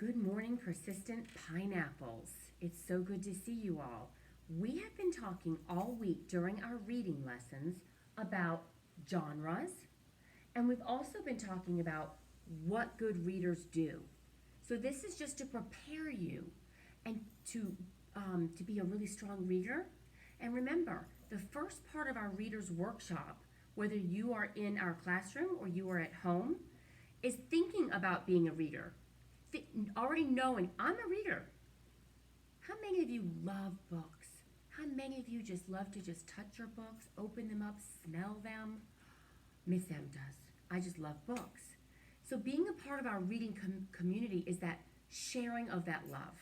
Good morning, persistent pineapples. It's so good to see you all. We have been talking all week during our reading lessons about genres, and we've also been talking about what good readers do. So this is just to prepare you and to be a really strong reader. And remember, the first part of our readers workshop, whether you are in our classroom or you are at home, is thinking about being a reader. Already knowing I'm a reader. How many of you love books? How many of you just love to just touch your books, open them up, smell them? Miss M does. I just love books. So being a part of our reading community is that sharing of that love.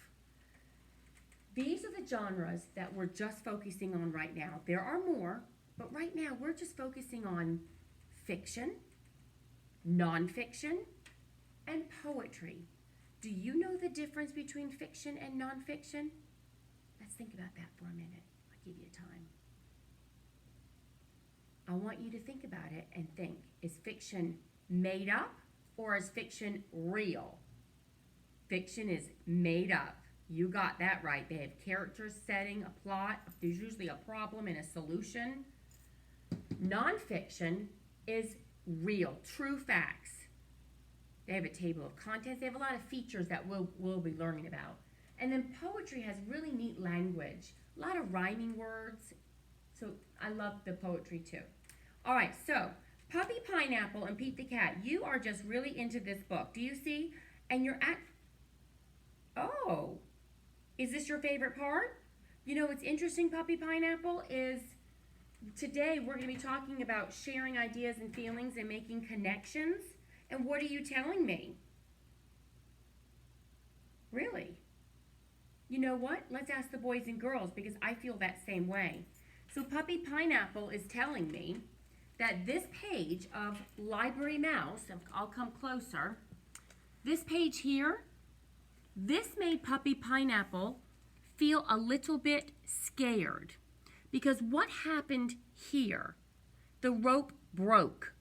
These are the genres that we're just focusing on right now. There are more, but right now we're just focusing on fiction, nonfiction, and poetry. Do you know the difference between fiction and nonfiction? Let's think about that for a minute. I'll give you time. I want you to think about it and think, is fiction made up or is fiction real? Fiction is made up. You got that right. They have characters, setting, a plot. There's usually a problem and a solution. Nonfiction is real, true facts. They have a table of contents. They have a lot of features that we'll be learning about. And then poetry has really neat language, a lot of rhyming words. So I love the poetry too. All right, so Puppy Pineapple and Pete the Cat, you are just really into this book. Do you see? And you're at, oh, is this your favorite part? You know what's interesting, Puppy Pineapple, is today we're going to be talking about sharing ideas and feelings and making connections. And what are you telling me? Really? You know what? Let's ask the boys and girls because I feel that same way. So Puppy Pineapple is telling me that this page of Library Mouse, I'll come closer, this page here, this made Puppy Pineapple feel a little bit scared because what happened here? The rope broke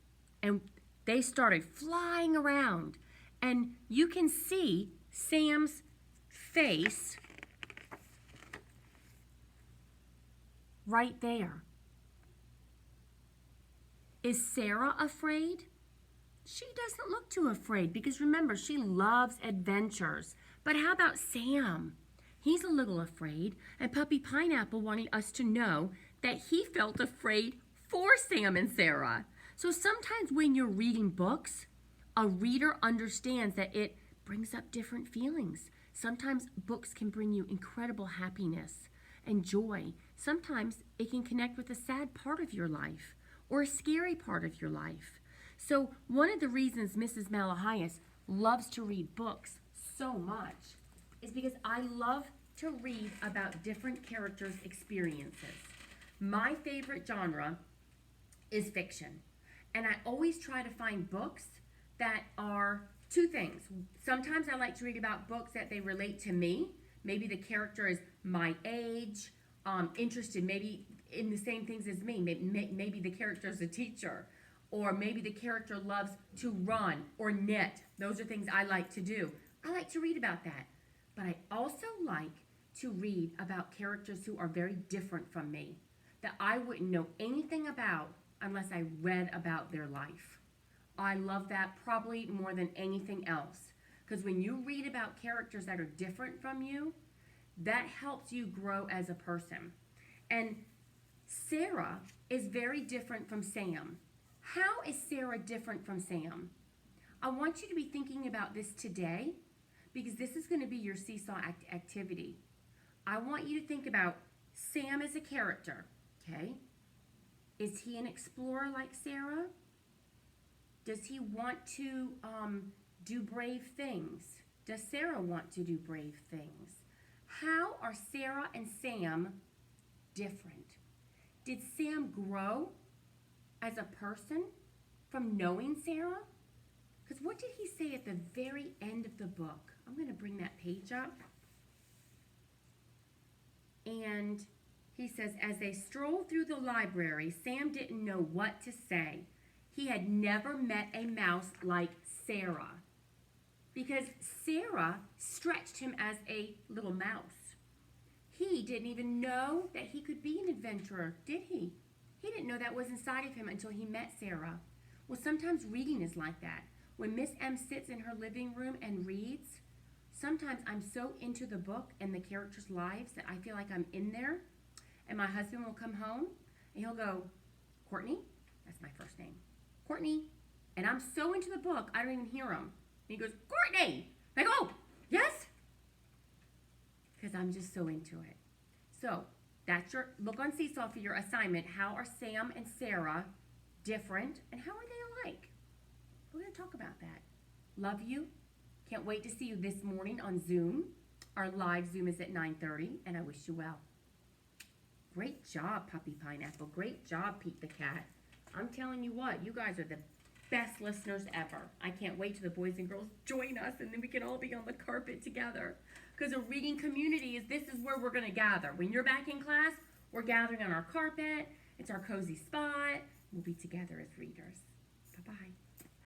and they started flying around, and you can see Sam's face right there. Is Sarah afraid? She doesn't look too afraid because remember, she loves adventures. But how about Sam? He's a little afraid, and Puppy Pineapple wanted us to know that he felt afraid for Sam and Sarah. So sometimes when you're reading books, a reader understands that it brings up different feelings. Sometimes books can bring you incredible happiness and joy. Sometimes it can connect with a sad part of your life or a scary part of your life. So one of the reasons Mrs. Malahias loves to read books so much is because I love to read about different characters' experiences. My favorite genre is fiction. And I always try to find books that are two things. Sometimes I like to read about books that they relate to me. Maybe the character is my age, interested maybe in the same things as me. Maybe the character is a teacher. Or maybe the character loves to run or knit. Those are things I like to do. I like to read about that. But I also like to read about characters who are very different from me, that I wouldn't know anything about unless I read about their life. I love that probably more than anything else. Because when you read about characters that are different from you, that helps you grow as a person. And Sarah is very different from Sam. How is Sarah different from Sam? I want you to be thinking about this today because this is going to be your seesaw activity. I want you to think about Sam as a character, okay? Is he an explorer like Sarah? Does he want to do brave things? Does Sarah want to do brave things? How are Sarah and Sam different? Did Sam grow as a person from knowing Sarah? Because what did he say at the very end of the book? I'm going to bring that page up. And he says, as they strolled through the library, Sam didn't know what to say. He had never met a mouse like Sarah. because Sarah stretched him as a little mouse. He didn't even know that he could be an adventurer, did he? He didn't know that was inside of him until he met Sarah. Well, sometimes reading is like that. When Miss M sits in her living room and reads, sometimes I'm so into the book and the characters' lives that I feel like I'm in there. And my husband will come home and he'll go, Courtney, that's my first name, Courtney. And I'm so into the book, I don't even hear him. And he goes, Courtney. I go, oh, yes? Because I'm just so into it. So that's your look on Seesaw for your assignment. How are Sam and Sarah different and how are they alike? We're going to talk about that. Love you. Can't wait to see you this morning on Zoom. Our live Zoom is at 9:30 and I wish you well. Great job, Puppy Pineapple. Great job, Pete the Cat. I'm telling you what, you guys are the best listeners ever. I can't wait till the boys and girls join us and then we can all be on the carpet together. Because a reading community this is where we're going to gather. When you're back in class, we're gathering on our carpet. It's our cozy spot. We'll be together as readers. Bye-bye.